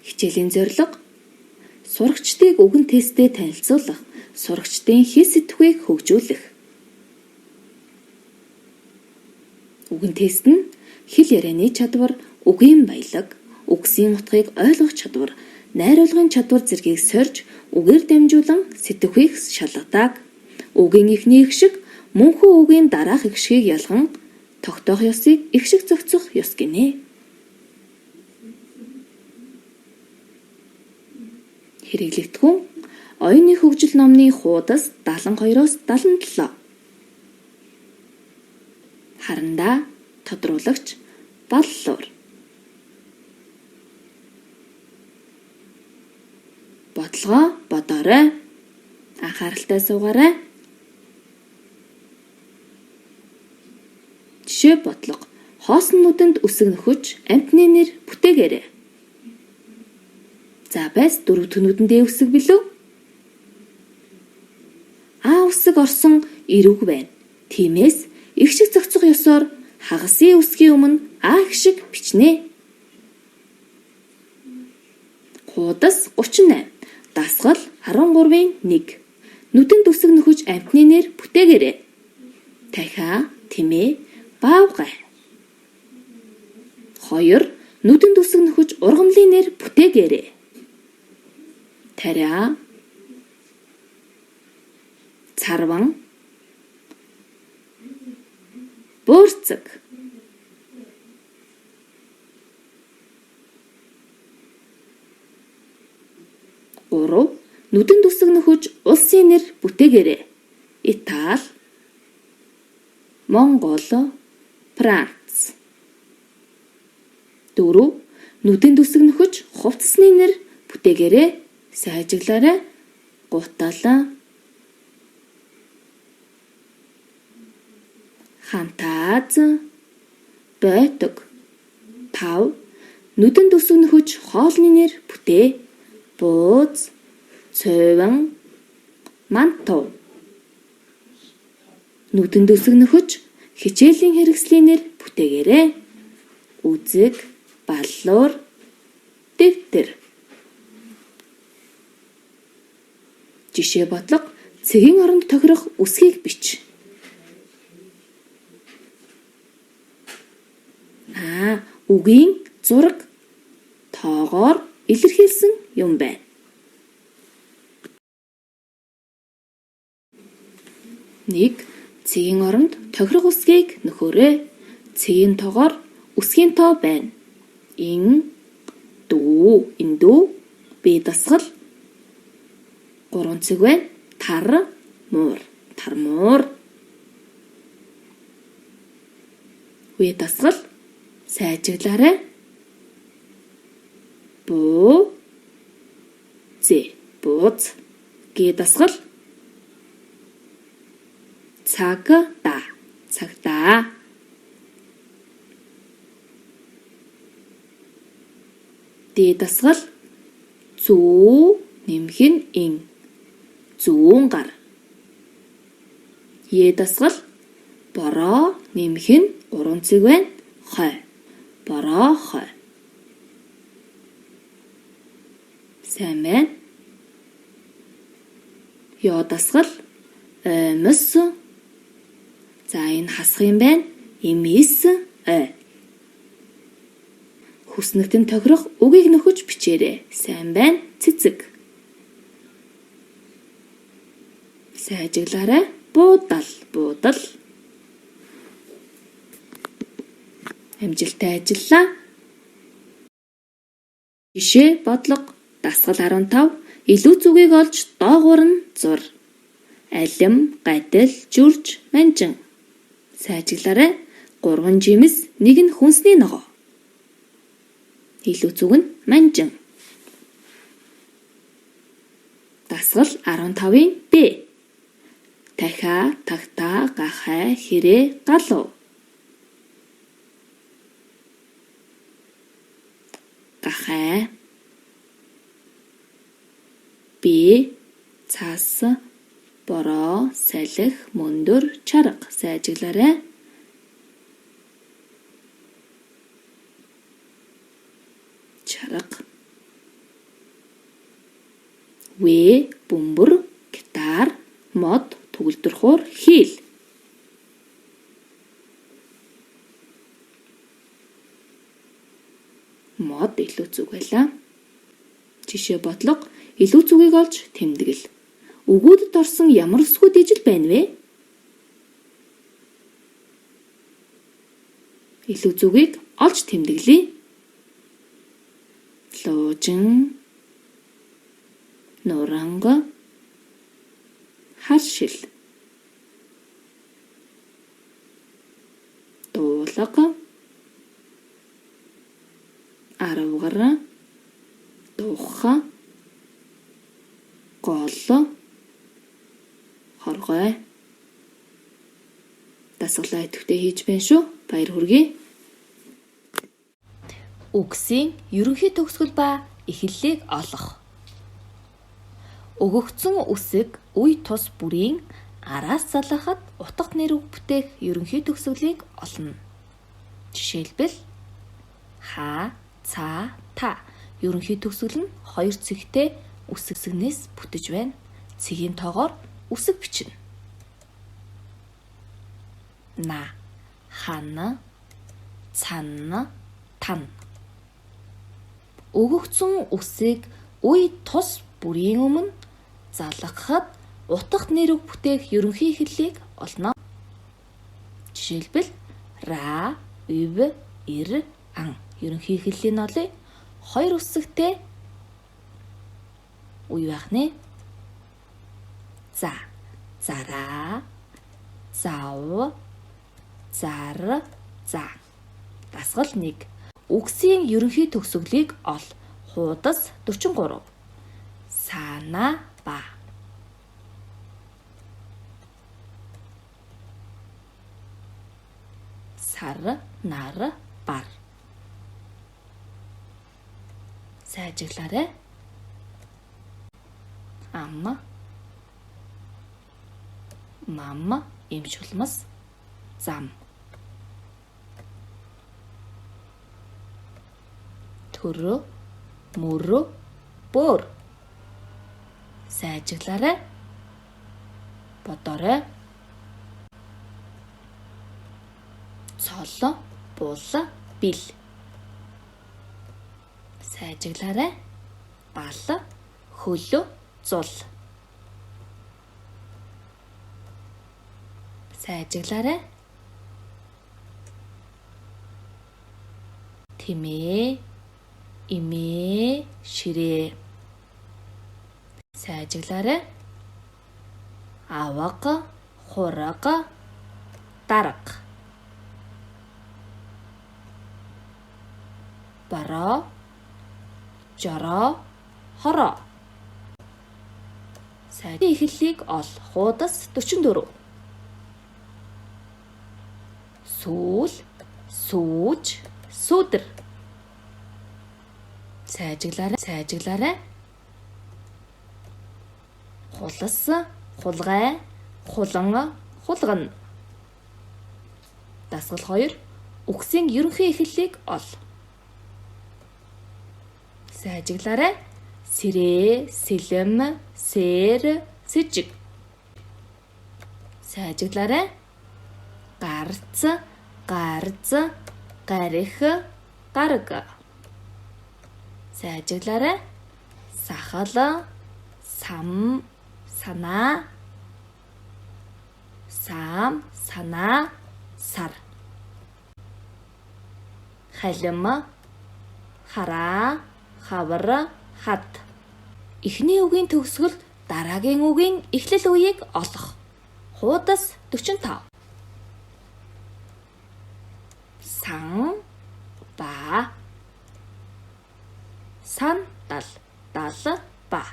Хичээлийн зорилго: сурагчдыг үгэн тесттэй танилцуулах, сурагчдын хэл сэтгхүйг хөгжүүлэх. Үгэн тест нь хэл ярианы чадвар, үгийн баялаг, үгсийн утгыг ойлгох чадвар, найруулгын чадвар зэргийг сорьж үгээр дамжуулан сэтгхүйг шалгадаг. Үгийн эхний эгшиг мөнхөө үгийн дараах эгшгийг ялган тогтоох ёсыг эгшиг зохицох ёс гинэ. Хэрэглэгдэхүүн: Оюуны хөгжил номны хуудас 72-оос 77. Харандаа, тодруулагч, баллуур. Бодлогоо бодоорой. Анхааралтай суугаарай. Жишээ бодлого: хоосон нүдэнд үсэг нөхөж амьтны нэр бүтээгээрэй. За байс дөрөв төнүүдэндээ үсэг билүү? Үсэг орсон эрүүг байна. Тиймээс эгшиг зохицох ёсоор хагасын үсгийн өмнө эгшиг бичнэ. Хуудас 38. Дасгал 13-1. Нүдэнд үсэг нөхөж амьтны нэр бүтээгээрэй. Дахиа, тэмээ, баавгай. 2. Нүдэнд үсэг нөхөж ургамлын нэр бүтээгээрэй. Тариа, царван, буурцаг. 3. Нүдэнд үсэг нөхөж улсын нэр бүтээгээрэй. Итали, Монгол, Франц. 4. Нүдэнд үсэг нөхөж хувцасны нэр бүтээгээрэй. Сайжиглаарай. Гутал, хантааз, бойтог. 5. Нүдэнд үсэг нөхөж хоолны нэр бүтээ. Бууз, цойван, мантов. Нүдэнд үсэг нөхөж хичээлийн хэрэгслийн нэр бүтээгээрэй. Үзэг, баллуур, дэвтэр. Жишээ бодлого: цэгийн оронд тохирох үсгийг бич. Үгийн зураг тоогоор илэрхийлсэн юм байна. Нэг, цэгийн оронд тохирох үсгийг нөхөөрэй. Цэгийн тоогоор үсгийн тоо байна. Индүү, б дасгал. 3 цэг байна. Тармуур. В дасгал. Сайжиглаарай. Бууз. Г дасгал. Цагдаа. Д дасгал. Зүү нэмэх нь ин. Зүүн гар. Е дасгал. Бороо нэмэх нь 3 цэг байна. Бороо. Сайн байна. Ё дасгал. Мөс. За энэ хасах юм байна. Имис. Хүснэгтэн тохирох үгийг нөхөж бичээрэй. Сайн байна. Цэцэг. Сайжиглаарай. Буудал. Амжилттай ажиллаа. Жишээ бодлого: дасгал 15. Илүү зүгийг олж доогуур нь зур. Алим, гадил, жүрж, манжин. Сайжиглаарай. 3 жимс, 1 нь хүнсний ногоо. Илүү зүг нь манжин. Дасгал 15-ийн Д. Дахиа, тагтаа, гахай, хэрээ, галуу. Гахай. Б. Цас, бороо, салхи, мөндөр, чарга. Сайжиглаарай. Чарга. вэ, бөмбөр, гитар, мод, төгөлдрөхөөр хийл. Мод илүү зүг байлаа. Жишээ бодлого илүү зүгийг олж тэмдэглэл. Өгүүдэд орсон ямар өсгүүд ижил байна вэ? Илүү зүгийг олж тэмдэглэе. Луужин, нуранга, харшил, дуулага, аравгара, духа, голло, хоргой. Дасгалаа идэвхтэй хийж байна шүү. Баяр хүргэе. Үгсийн ерөнхий төгсгөл ба эхлэлийг олох. Өгөгдсөн үсэг үе тус бүрийн араас залгахад утга нэр үг бүтээх ерөнхий төгсгөлийг олно. Жишээлбэл ха, ца, та ерөнхий төгсгөл нь хоёр цэгтэй үсэгнээс бүтэж байна. Цэгийн тоогоор үсэг бичнэ. На, хана, цана, тан. Өгөгдсөн үсэг үе тус бүрийн өмнө залгахад утга нэр үг бүтээх ерөнхий эхлэлийг олно. Жишээлбэл ра, ив, ир, ан ерөнхий эхлэлийн олъё. Хоёр үсэгтэй үе байх нэ. За, зараа, зав, зар, за. Дасгал 1. Үгсийн ерөнхий төгсгөлийг ол. Хуудас 43. Сана ба. Сар, нар, бар. Сайжиглаарай. Ам, мам, эмч улмас, зам. Төрөө, мөрөө, бөөр. Сайжиглаарай. Бодоорой. Цоло, булла, бил. Сайжиглаарай. Бал, хөлөө, зул. Сайжиглаарай. Тимээ, имээ, ширээ. Сайжиглаарай. Авга, хурга, дарга. Бараа, жороо, хороо. Сайжиглын эхлэлийг ол. Хуудас 44. Сүүл, сүүж, сүүдэр. Сайжиглаарай. Хулас, хулгай, хулан, хулгана. Дасгал 2. Үгсийн ерөнхий эхлэлийг ол. Сайжиглаарай. Сэрээ, сэлэм, сэр, сэжиг. Сайжиглаарай. Гарц, гарз, гарих, гарга. Сайжиглаарай. Сахал, сам, санаа, сам, санаа, сар. Халим, хараа, хавар, хад. Эхний үгийн төгсгөл дараагийн үгийн эхлэл үеийг олох. Хуудас 45. Сан, ба. Сандал, дал, ба.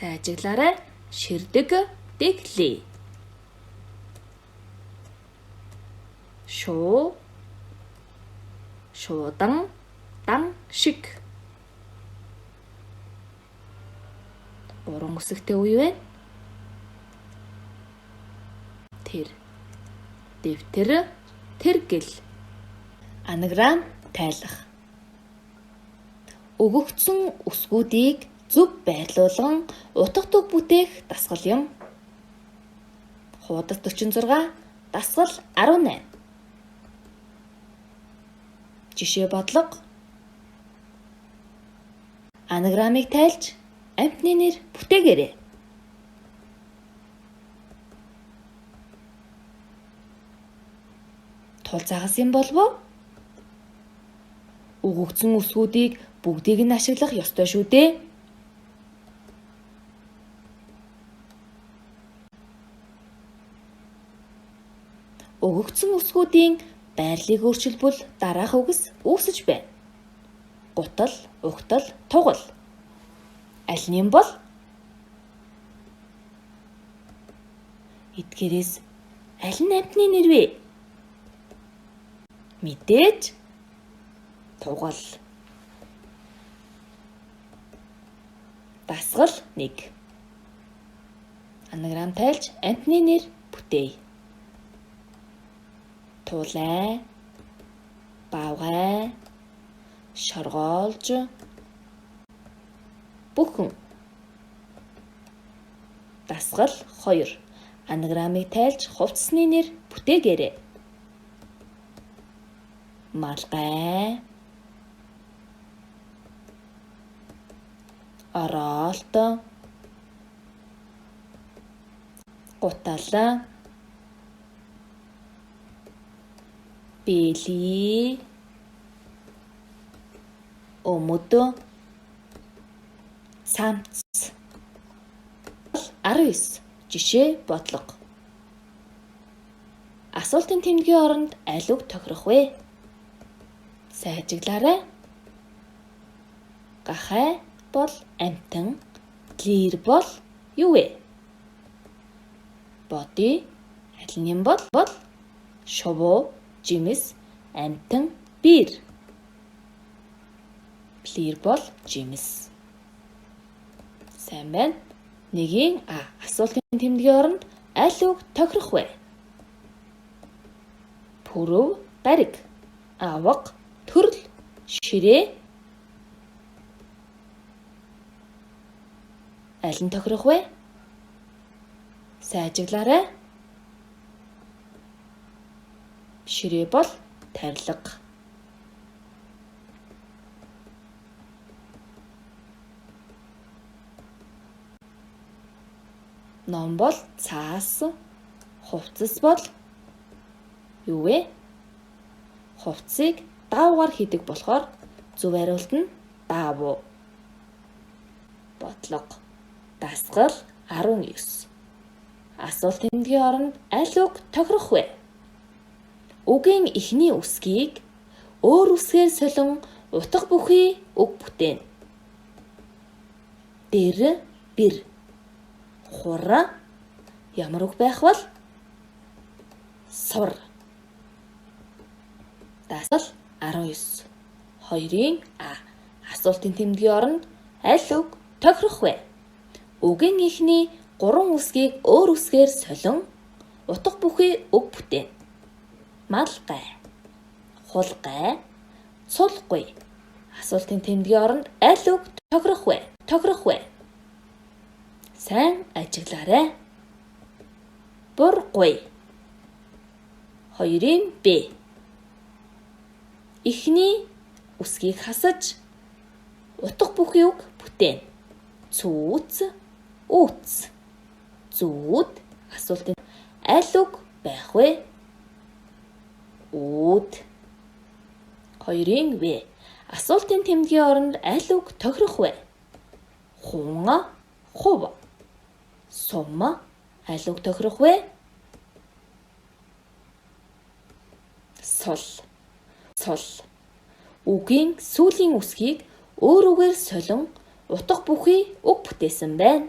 Сайжиглаарай. Ширдэг, дэглээ. Шуу, шуудан, дан, шиг. Уран үсэгтэй үе вэ? тэр. Дэвтэр, тэргэл. Анаграм тайлах. Өгөгдсөн үсгүүдийг зөв байрлуулан утга төв бүтээх дасгал юм. Хуудас 46, дасгал 18. Жишээ бодлого. Анаграмыг тайлж амьтны нэр бүтээгээрэй. Тул загас юм болов? Өгөгдсөн үсгүүдийг бүгдийг нь ашиглах ёстой шүү дээ. Өгөгдсөн үсгүүдийн байрлалыг өөрчилбөл дараах үгс үүсэж байна. Гутал, угтал, тугал. Аль нь юм бол? Эдгээрээс аль нь амьтны нэр вэ? Мэдээж тугал. Дасгал 1. Анаграм тайлж амьтны нэр бүтээе. Тулай, бавгай, шоргоолж, бүхэн. Дасгал 2. Анаграмыг тайлж хувцасны нэр бүтээгээрэй. Малгай, оролт, гутал, бэлий, өмд, цамц. 19. Жишээ бодлого. Асуултын тэмдгийн оронд аль үг тохирох вэ? Сайжиглаарай. Гахай бол амьтан, лир бол юу вэ? Боди аль нь юм бол шувуу, жимс, амьтан, бир. Лир бол жимс. Сайн байна. Нэгийн асуултын тэмдгийн оронд аль үг тохирох вэ? Пүрэв, гариг, авга, төрөл, ширээ. Аль нь тохирох вэ? Сайжиглаарай. Ширээ бол тарилга. Ном бол цаас, хувцас бол юу вэ? Хувцсыг даавгаар хийдэг болохоор зөв хариулт нь даав. Бодлого. Дасгал 19. Асуулт тэмдгийн оронд аль үг тохирох вэ? Үгийн эхний үсгийг өөр үсгээр солон утга бүхий үг бүтээн. Дэр, бэр. Хура ямар үг байх бол? Сур. Дасгал 19. 2-ын асуултын тэмдгийн оронд аль үг тохирох вэ? Үгийн эхний 3 үсгийг өөр үсгээр солон утга бүхий үг бүтээн. Малгай, хулгай, цулгүй. Асуултын тэмдгийн оронд аль үг тохирох вэ? Сайн ажиглаарай. Бургүй. 2-ын Б. Эхний үсгийг хасаж утга бүхий үг бүтээн. Цүүц, үүц. Зүүд. Асуултын аль үг байх вэ? Үүд. 2-ын В. Асуултын тэмдгийн оронд аль үг тохирох вэ? Хун, хув. Сум. Аль үг тохирох вэ? Сул. Үгийн сүүлийн үсгийг өөр үгээр солон утга бүхий үг бүтээсэн байна.